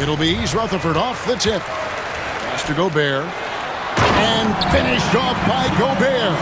It'll be East Rutherford off the tip. Pass to Gobert. And finished off by Gobert.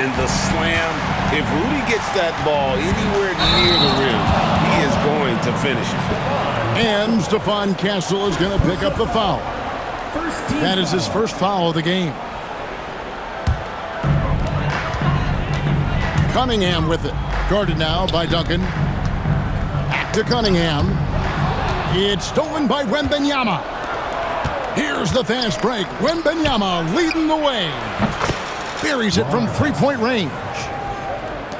And the slam. If Rudy gets that ball anywhere near the rim, he is going to finish it. And Stephon Castle is going to pick up the foul. That is his first foul of the game. Cunningham with it. Guarded now by Duncan. Back to Cunningham. It's stolen by Wembanyama. Here's the fast break. Wembanyama leading the way. Buries it from three-point range.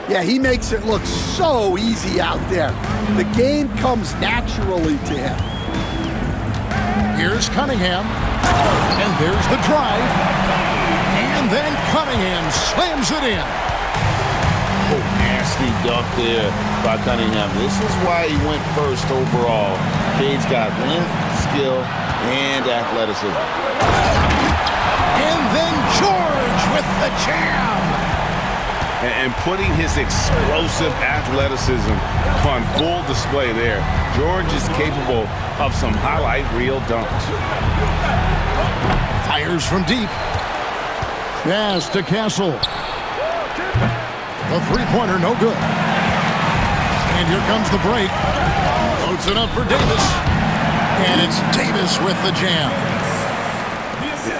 Yeah, he makes it look so easy out there. The game comes naturally to him. Here's Cunningham. And there's the drive. And then Cunningham slams it in. Oh, nasty dunk there by Cunningham. This is why he went first overall. Cade's got length, skill, and athleticism. And then George with the jam. And putting his explosive athleticism on full display there. George is capable of some highlight reel dunks. Fires from deep. Pass to Castle. The three-pointer, no good. And here comes the break. Loads it up for Davis. And it's Davis with the jam.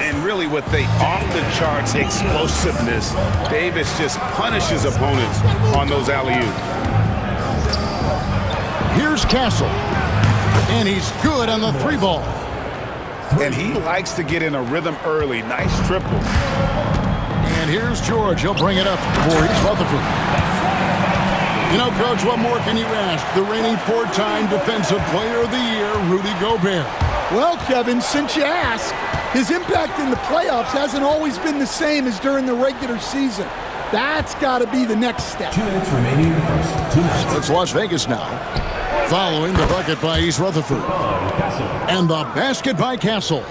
And really with the off-the-charts explosiveness, Davis just punishes opponents on those alley-oops. Here's Castle. And he's good on the three ball. And he likes to get in a rhythm early. Nice triple. And here's George. He'll bring it up for East Rutherford. You know, Coach, what more can you ask? The reigning four-time Defensive Player of the Year, Rudy Gobert. Well, Kevin, since you ask, his impact in the playoffs hasn't always been the same as during the regular season. That's got to be the next step. 2 minutes remaining in the first. 2 minutes. It's Las Vegas now. Following the bucket by East Rutherford. And the basket by Castle.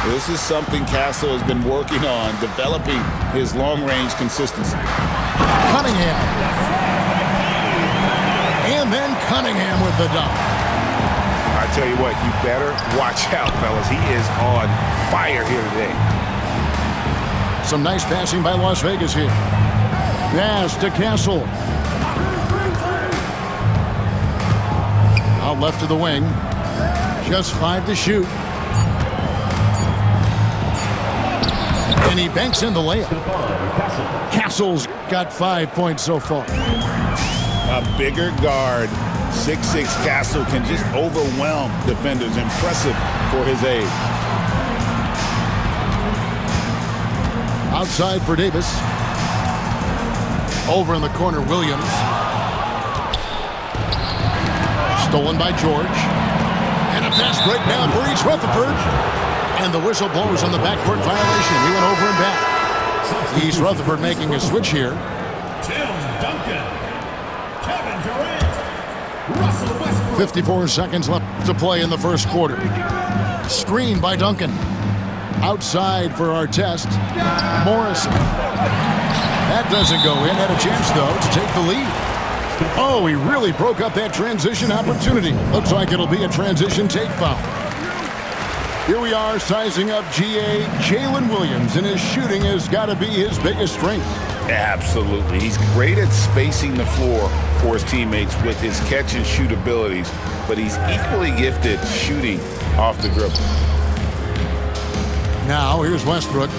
This is something Castle has been working on, developing his long-range consistency. Cunningham. And then Cunningham with the dunk. I tell you what, you better watch out, fellas. He is on fire here today. Some nice passing by Las Vegas here. Pass to Castle. Out left to the wing. Just 5 to shoot. And he banks in the layup. Castle's got 5 points so far. A bigger guard, 6'6" Castle can just overwhelm defenders. Impressive for his age. Outside for Davis. Over in the corner, Williams. Stolen by George. And a fast break now for East Rutherford. And the whistle blows on the backcourt violation. He went over and back. East Rutherford making a switch here. Tim Duncan, Kevin Durant, Russell Westbrook. 54 seconds left to play in the first quarter. Screen by Duncan. Outside for our test. Morrison. That doesn't go in. Had a chance, though, to take the lead. Oh, he really broke up that transition opportunity. Looks like it'll be a transition take foul. Here we are sizing up GA Jalen Williams, and his shooting has got to be his biggest strength. Absolutely. He's great at spacing the floor for his teammates with his catch and shoot abilities, but he's equally gifted shooting off the dribble. Now, here's Westbrook.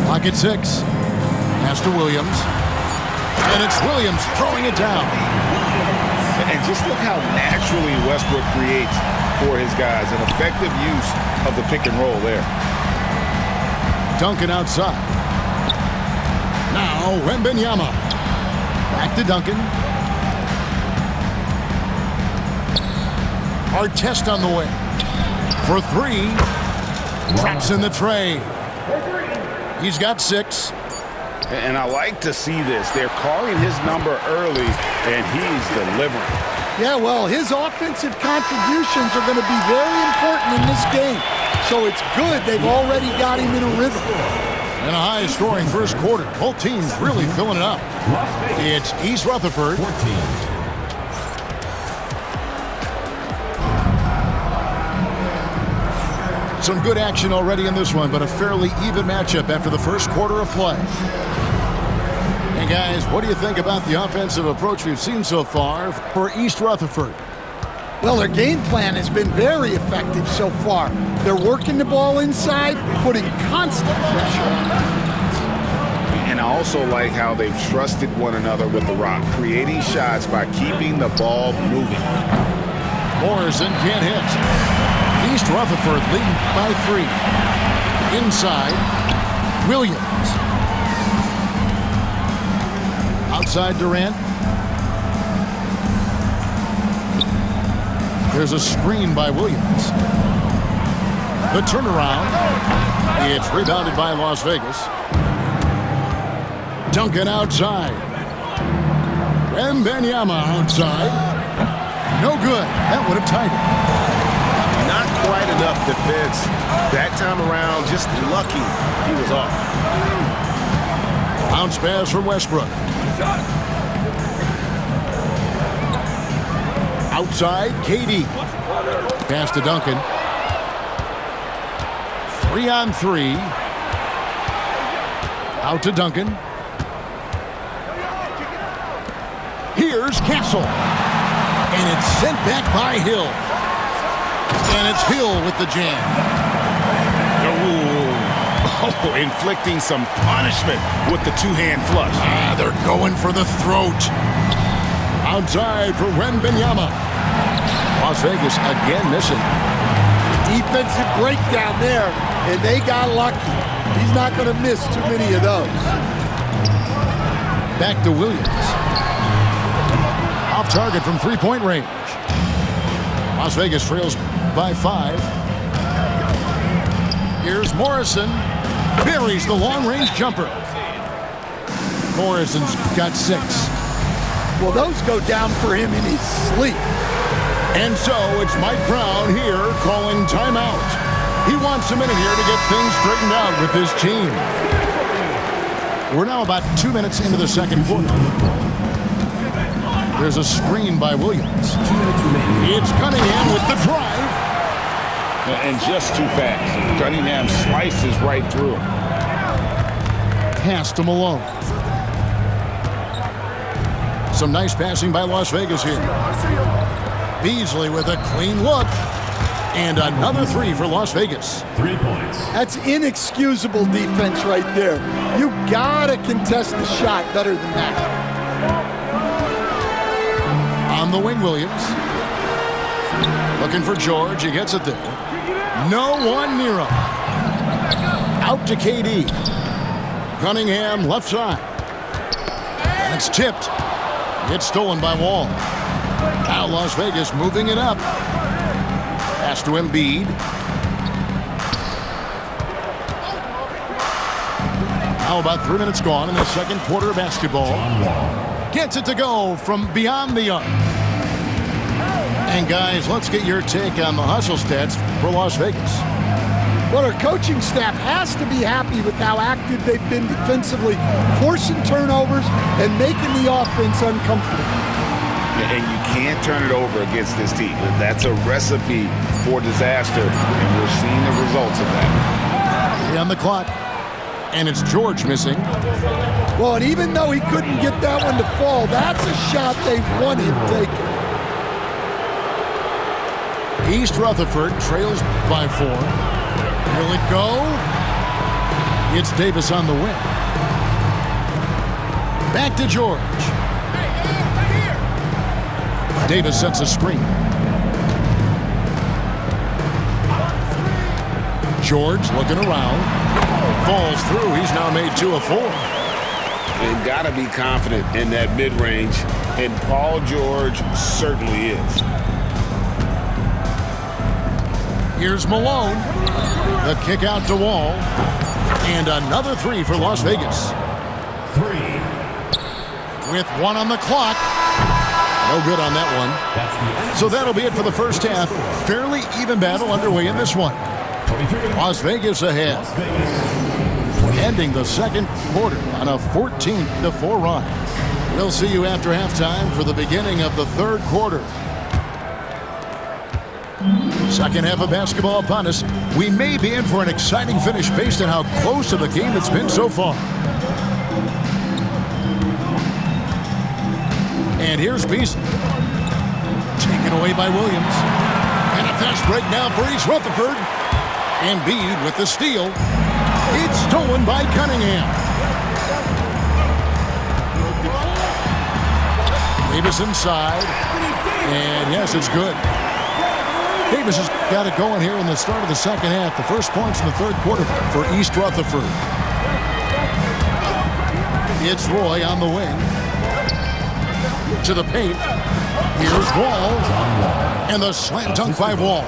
Lock at 6. Pass to Williams. And it's Williams throwing it down. And just look how naturally Westbrook creates for his guys. An effective use of the pick and roll there. Duncan outside. Now, Wembanyama. Back to Duncan. Artest on the way. For 3. Drops in the tray. He's got 6. And I like to see this. They're calling his number early, and he's delivering. Yeah, well, his offensive contributions are going to be very important in this game. So it's good they've already got him in a rhythm. And a high-scoring first quarter. Both teams really filling it up. It's East Rutherford. Some good action already in this one, but a fairly even matchup after the first quarter of play. And guys, what do you think about the offensive approach we've seen so far for East Rutherford? Well, their game plan has been very effective so far. They're working the ball inside, putting constant pressure on them. And I also like how they've trusted one another with the rock, creating shots by keeping the ball moving. Morrison can't hit. East Rutherford leading by 3. Inside, Williams. Outside Durant. There's a screen by Williams. The turnaround. It's rebounded by Las Vegas. Duncan outside. Wembanyama outside. No good. That would have tied it. Not quite enough defense. That time around, just lucky he was off. Bounce pass from Westbrook. Outside, KD. Pass to Duncan. 3-on-3. Out to Duncan. Here's Castle. And it's sent back by Hill. And it's Hill with the jam. Oh, inflicting some punishment with the two-hand flush. They're going for the throat. Outside for Wembanyama. Las Vegas again missing. Defensive breakdown there, and they got lucky. He's not going to miss too many of those. Back to Williams. Off target from three-point range. Las Vegas trails by 5. Here's Morrison. Buries the long-range jumper. Morrison's got 6. Well, those go down for him in his sleep. And so it's Mike Brown here calling timeout. He wants a minute here to get things straightened out with his team. We're now about 2 minutes into the second quarter. There's a screen by Williams. It's Cunningham with the drive. And just too fast. Cunningham slices right through him. Pass to Malone. Some nice passing by Las Vegas here. Beasley with a clean look. And another 3 for Las Vegas. 3 points. That's inexcusable defense right there. You gotta contest the shot better than that. On the wing, Williams. Looking for George. He gets it there. No one near him. Out to KD. Cunningham left side. And it's tipped. It's stolen by Wall. Now Las Vegas moving it up. Pass to Embiid. Now about 3 minutes gone in the second quarter of basketball. Gets it to go from beyond the arc. And guys, let's get your take on the hustle stats for Las Vegas. Well, our coaching staff has to be happy with how active they've been defensively, forcing turnovers and making the offense uncomfortable. And you can't turn it over against this team. That's a recipe for disaster, and we're seeing the results of that. On the clock, and it's George missing. Well, and even though he couldn't get that one to fall, that's a shot they want him taking. East Rutherford trails by 4. Will it go? It's Davis on the wing. Back to George. Davis sets a screen. George looking around. Falls through. He's now made 2 of 4. And got to be confident in that mid-range, and Paul George certainly is. Here's Malone. The kick out to Wall. And another 3 for Las Vegas. 3. With 1 on the clock. No good on that one. So that'll be it for the first half. Fairly even battle underway in this one. Las Vegas ahead. Ending the second quarter on a 14-4 run. We'll see you after halftime for the beginning of the third quarter. Second half of basketball upon us. We may be in for an exciting finish based on how close to the game it's been so far. And here's Beasley. Taken away by Williams. And a fast break now for East Rutherford. Embiid with the steal. It's stolen by Cunningham. Davis inside. And yes, it's good. Davis has got it going here in the start of the second half. The first points in the third quarter for East Rutherford. It's Roy on the wing. To the paint. Here's Wall. And the slam dunk by Wall.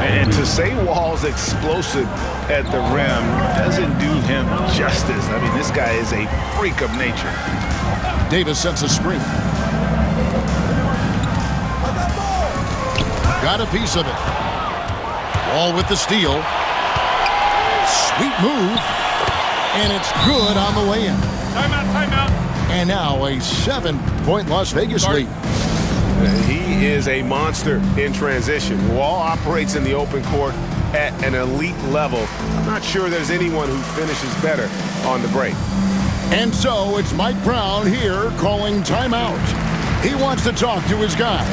And to say Wall's explosive at the rim doesn't do him justice. I mean, this guy is a freak of nature. Davis sets a screen. Got a piece of it. Wall with the steal. Sweet move. And it's good on the way in. Timeout. And now a 7-point Las Vegas lead. He is a monster in transition. Wall operates in the open court at an elite level. I'm not sure there's anyone who finishes better on the break. And so it's Mike Brown here calling timeout. He wants to talk to his guys.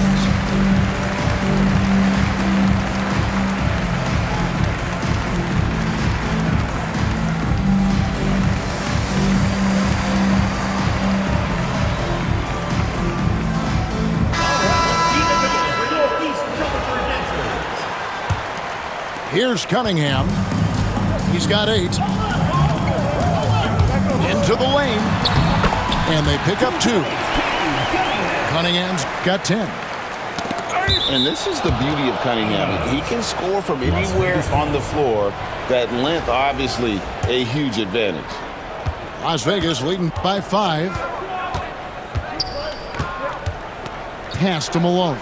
Here's Cunningham. He's got 8. Into the lane. And they pick up 2. Cunningham's got 10. And this is the beauty of Cunningham. He can score from anywhere on the floor. That length, obviously, a huge advantage. Las Vegas leading by 5. Pass to Malone.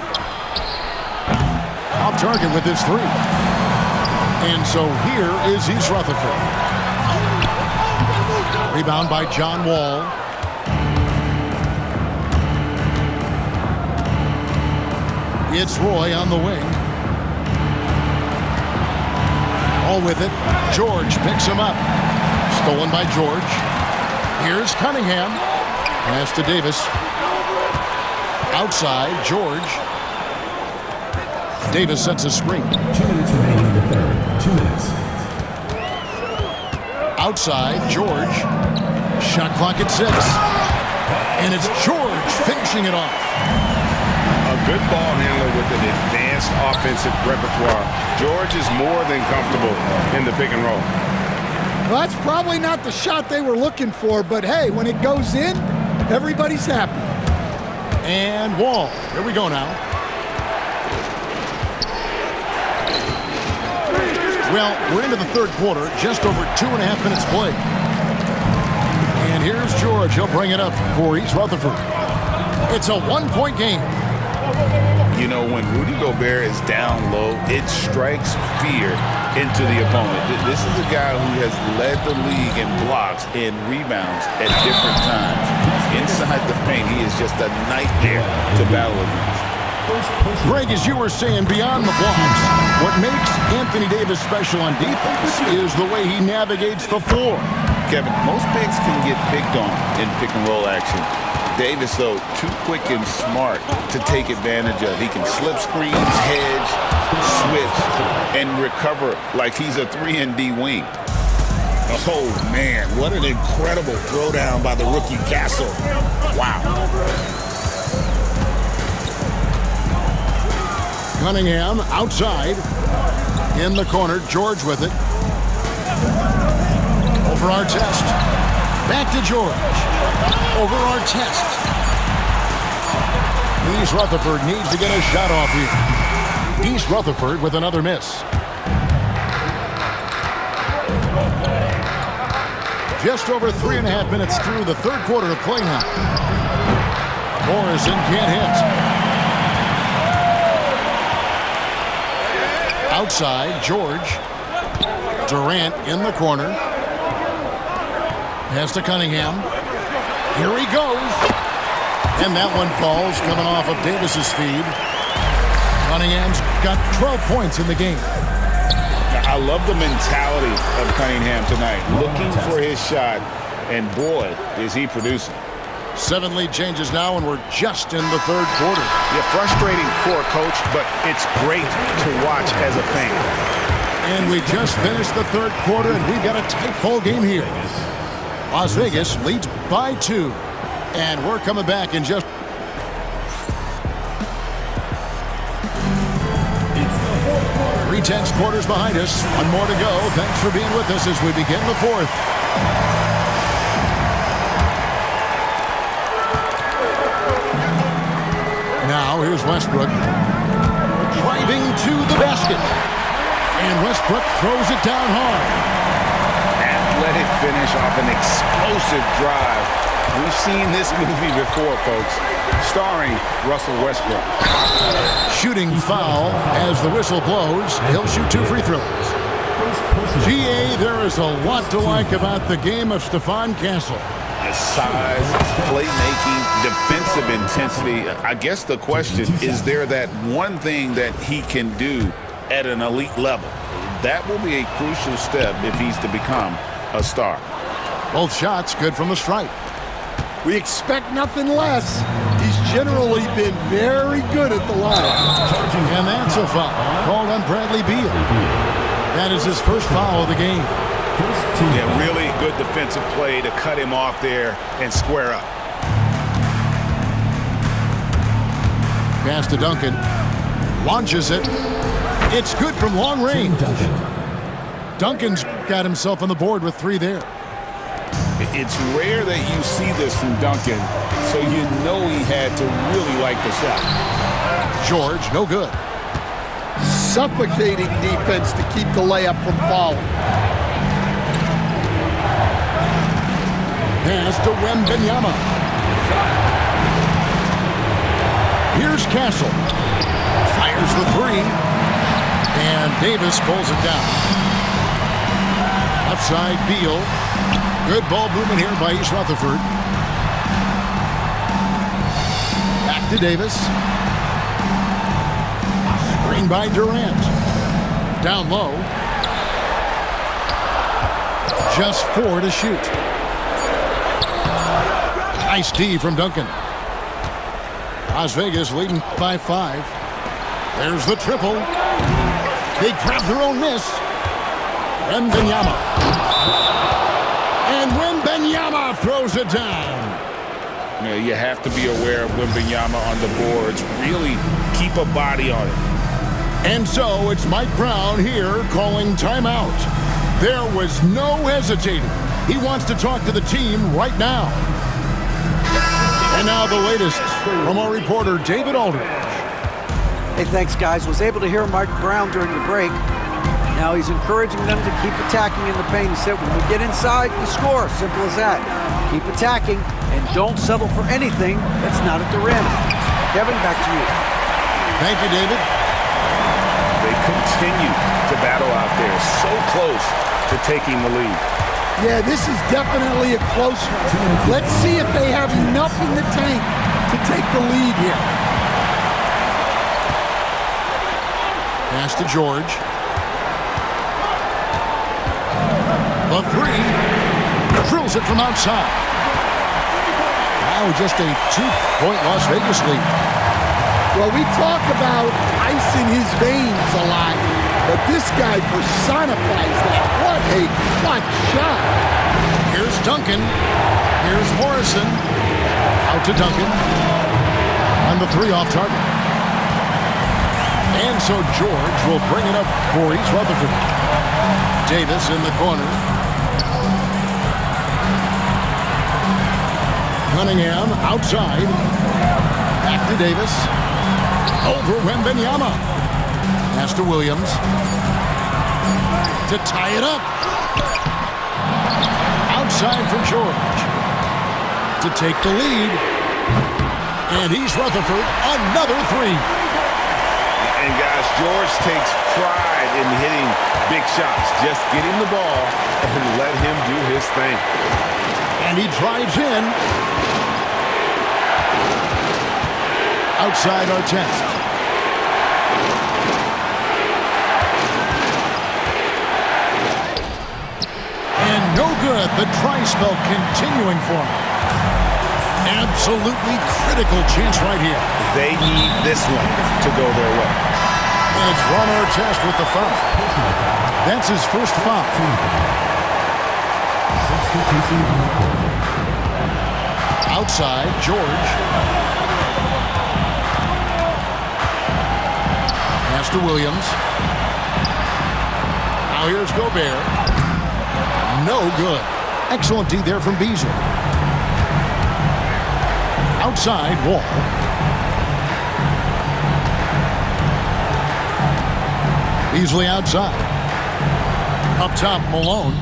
Off target with his 3. And so here is East Rutherford. Rebound by John Wall. It's Roy on the wing. All with it. George picks him up. Stolen by George. Here's Cunningham. Pass to Davis. Outside, George. Davis sets a screen. 2 minutes remaining in the third. 2 minutes. Outside, George. Shot clock at 6. And it's George finishing it off. A good ball handler with an advanced offensive repertoire. George is more than comfortable in the pick and roll. Well, that's probably not the shot they were looking for, but hey, when it goes in, everybody's happy. And Wall. Here we go now. Well, we're into the third quarter, just over 2.5 minutes played. And here's George. He'll bring it up for East Rutherford. It's a 1-point game. You know, when Rudy Gobert is down low, it strikes fear into the opponent. This is a guy who has led the league in blocks and rebounds at different times. Inside the paint, he is just a nightmare to battle against. Greg, as you were saying, beyond the blocks, what makes Anthony Davis special on defense is the way he navigates the floor. Kevin, most bigs can get picked on in pick-and-roll action. Davis, though, too quick and smart to take advantage of. He can slip screens, hedge, switch, and recover like he's a 3-and-D wing. Oh, man, what an incredible throwdown by the rookie Castle. Wow. Cunningham outside. In the corner, George with it. Over Artest. Back to George. Over Artest. East Rutherford needs to get a shot off here. East Rutherford with another miss. Just over 3.5 minutes through the third quarter of play now. Morrison can't hit. Outside, George. Durant in the corner. Pass to Cunningham. Here he goes. And that one falls, coming off of Davis's feed. Cunningham's got 12 points in the game. I love the mentality of Cunningham tonight, looking for his shot, and boy, is he producing. 7 lead changes now, and we're just in the third quarter. Yeah, frustrating for a coach, but it's great to watch as a fan. And we just finished the third quarter, and we've got a tight ball game here. Las Vegas leads by 2, and we're coming back in just... 3/10 quarters behind us. 1 more to go. Thanks for being with us as we begin the fourth. Now here's Westbrook driving to the basket. And Westbrook throws it down hard. Athletic finish off an explosive drive. We've seen this movie before, folks, starring Russell Westbrook. Shooting foul as the whistle blows. He'll shoot 2 free throws. GA, there is a lot to like about the game of Stephon Castle. His size, playmaking, defensive intensity. I guess the question is there that one thing that he can do at an elite level? That will be a crucial step if he's to become a star. Both shots good from the stripe. We expect nothing less. He's generally been very good at the line. And that's a foul called on Bradley Beal. That is his first foul of the game. Yeah, really good defensive play to cut him off there and square up. Pass to Duncan. Launches it. It's good from long range. Duncan's got himself on the board with 3 there. It's rare that you see this from Duncan, so you know he had to really like the shot. George, no good. Suffocating defense to keep the layup from falling. Pass to Wembanyama. Here's Castle. Fires the 3. And Davis pulls it down. Outside Beal. Good ball movement here by East Rutherford. Back to Davis. Screen by Durant. Down low. Just 4 to shoot. Nice D from Duncan. Las Vegas leading by 5. There's the triple. They grab their own miss. Wembanyama. And Wembanyama throws it down. You know, you have to be aware of Wembanyama on the boards. Really keep a body on it. And so it's Mike Brown here calling timeout. There was no hesitating. He wants to talk to the team right now. And now the latest from our reporter, David Aldridge. Hey, thanks, guys. Was able to hear Mike Brown during the break. Now he's encouraging them to keep attacking in the paint. He said, when we get inside, we score. Simple as that. Keep attacking and don't settle for anything that's not at the rim. Kevin, back to you. Thank you, David. They continue to battle out there, so close to taking the lead. Yeah, this is definitely a close one. Let's see if they have enough in the tank to take the lead here. Pass to George. The 3. Drills it from outside. Now just a 2-point Las Vegas lead. Well, we talk about ice in his veins a lot, but this guy personifies that. What a clutch shot. Here's Duncan. Here's Morrison. Out to Duncan. On the 3 off target. And so George will bring it up for East Rutherford. Davis in the corner. Cunningham outside. Back to Davis. Over Wembanyama. Pass to Williams. To tie it up. Outside for George. To take the lead. And East Rutherford, another 3. And guys, George takes pride in hitting big shots. Just get him the ball and let him do his thing. And he drives in. Outside Artest. No good. The try spell continuing for him. Absolutely critical chance right here. They need this one to go their way. And it's Ron Artest with the foul. That's his first foul. Outside, George. Pass to Williams. Now here's Gobert. No good. Excellent D there from Beasley. Outside, Wall. Beasley outside. Up top, Malone.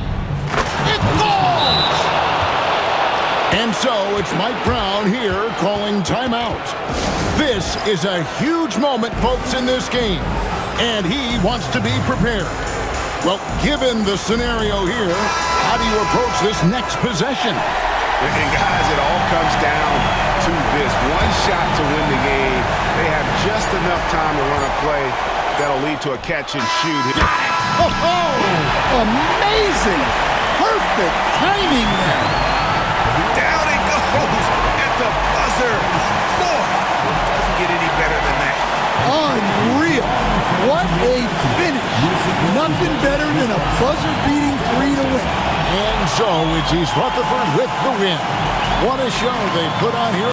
It falls! And so it's Mike Brown here calling timeout. This is a huge moment, folks, in this game. And he wants to be prepared. Well, given the scenario here, how do you approach this next possession? And guys, it all comes down to this one shot to win the game. They have just enough time to run a play that'll lead to a catch and shoot. Oh, amazing. Perfect timing there. Down it goes at the buzzer. Boy, it doesn't get any better than that. Unreal. What a finish. Nothing better than a buzzer-beating three to win. And so it's East Rutherford with the win. What a show they put on here.